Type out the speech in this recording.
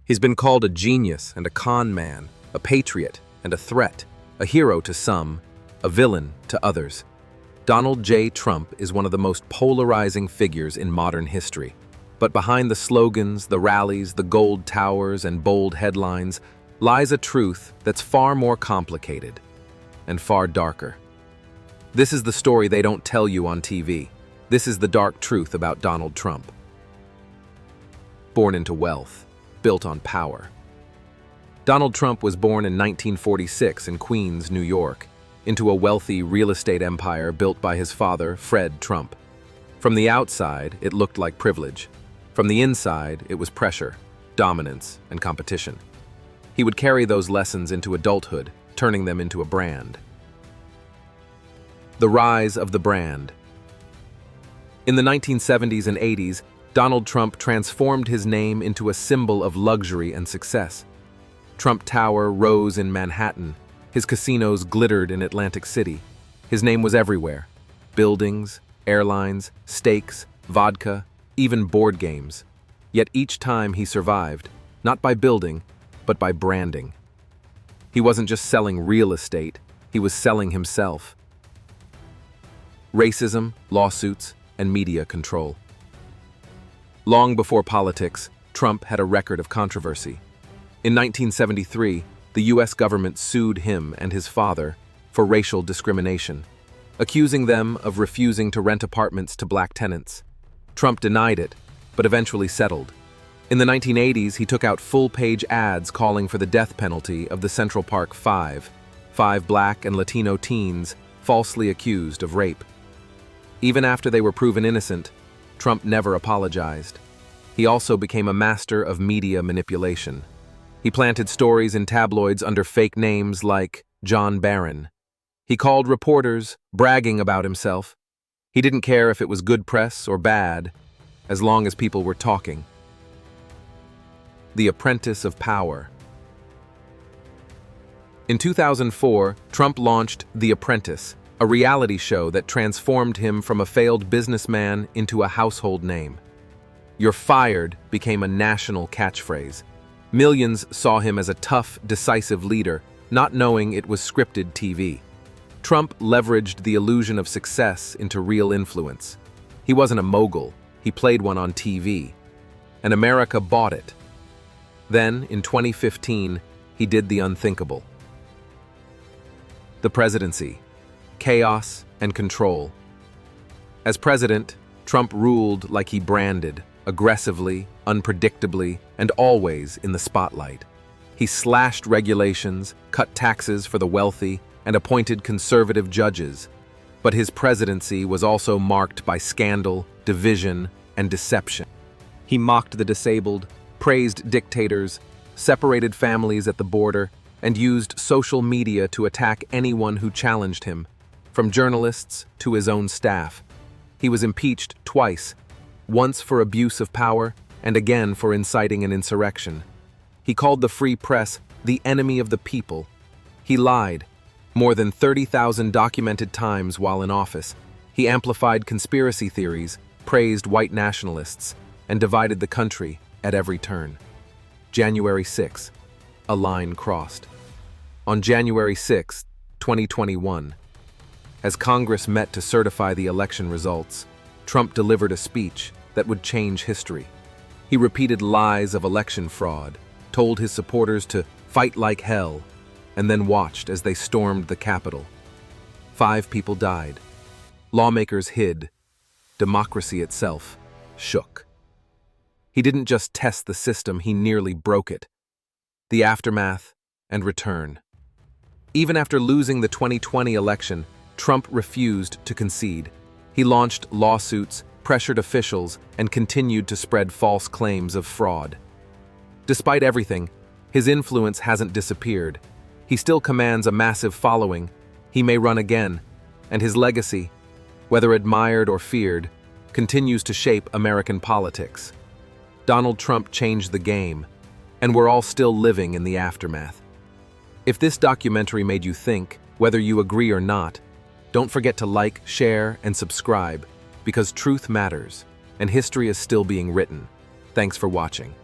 He's been called a genius and a con man, a patriot and a threat, a hero to some, a villain to others. Donald J. Trump is one of the most polarizing figures in modern history. But behind the slogans, the rallies, the gold towers, and bold headlines lies a truth that's far more complicated and far darker. This is the story they don't tell you on TV. This is the dark truth about Donald Trump. Born into wealth, built on power. Donald Trump was born in 1946 in Queens, New York, into a wealthy real estate empire built by his father, Fred Trump. From the outside, it looked like privilege. From the inside, it was pressure, dominance, and competition. He would carry those lessons into adulthood, turning them into a brand. The rise of the brand. In the 1970s and 80s, Donald Trump transformed his name into a symbol of luxury and success. Trump Tower rose in Manhattan. His casinos glittered in Atlantic City. His name was everywhere. Buildings, airlines, steaks, vodka, even board games. Yet each time he survived, not by building, but by branding. He wasn't just selling real estate, he was selling himself. Racism, lawsuits, and media control. Long before politics, Trump had a record of controversy. In 1973, the U.S. government sued him and his father for racial discrimination, accusing them of refusing to rent apartments to black tenants. Trump denied it, but eventually settled. In the 1980s, he took out full-page ads calling for the death penalty of the Central Park Five black and Latino teens falsely accused of rape. Even after they were proven innocent, Trump never apologized. He also became a master of media manipulation. He planted stories in tabloids under fake names like John Barron. He called reporters, bragging about himself. He didn't care if it was good press or bad, as long as people were talking. The Apprentice of Power. In 2004, Trump launched The Apprentice, a reality show that transformed him from a failed businessman into a household name. "You're fired" became a national catchphrase. Millions saw him as a tough, decisive leader, not knowing it was scripted TV. Trump leveraged the illusion of success into real influence. He wasn't a mogul, he played one on TV. And America bought it. Then, in 2015, he did the unthinkable. The presidency. Chaos and control. As president, Trump ruled like he branded, aggressively, unpredictably, and always in the spotlight. He slashed regulations, cut taxes for the wealthy, and appointed conservative judges. But his presidency was also marked by scandal, division, and deception. He mocked the disabled, praised dictators, separated families at the border, and used social media to attack anyone who challenged him, from journalists to his own staff. He was impeached twice, once for abuse of power and again for inciting an insurrection. He called the free press the enemy of the people. He lied more than 30,000 documented times while in office. He amplified conspiracy theories, praised white nationalists, and divided the country at every turn. January 6, a line crossed. On January 6, 2021, as Congress met to certify the election results, Trump delivered a speech that would change history. He repeated lies of election fraud, told his supporters to fight like hell, and then watched as they stormed the Capitol. 5 people died. Lawmakers hid. Democracy itself shook. He didn't just test the system, he nearly broke it. The aftermath and return. Even after losing the 2020 election, Trump refused to concede. He launched lawsuits, pressured officials, and continued to spread false claims of fraud. Despite everything, his influence hasn't disappeared. He still commands a massive following. He may run again, and his legacy, whether admired or feared, continues to shape American politics. Donald Trump changed the game, and we're all still living in the aftermath. If this documentary made you think, whether you agree or not, don't forget to like, share, and subscribe, because truth matters, and history is still being written. Thanks for watching.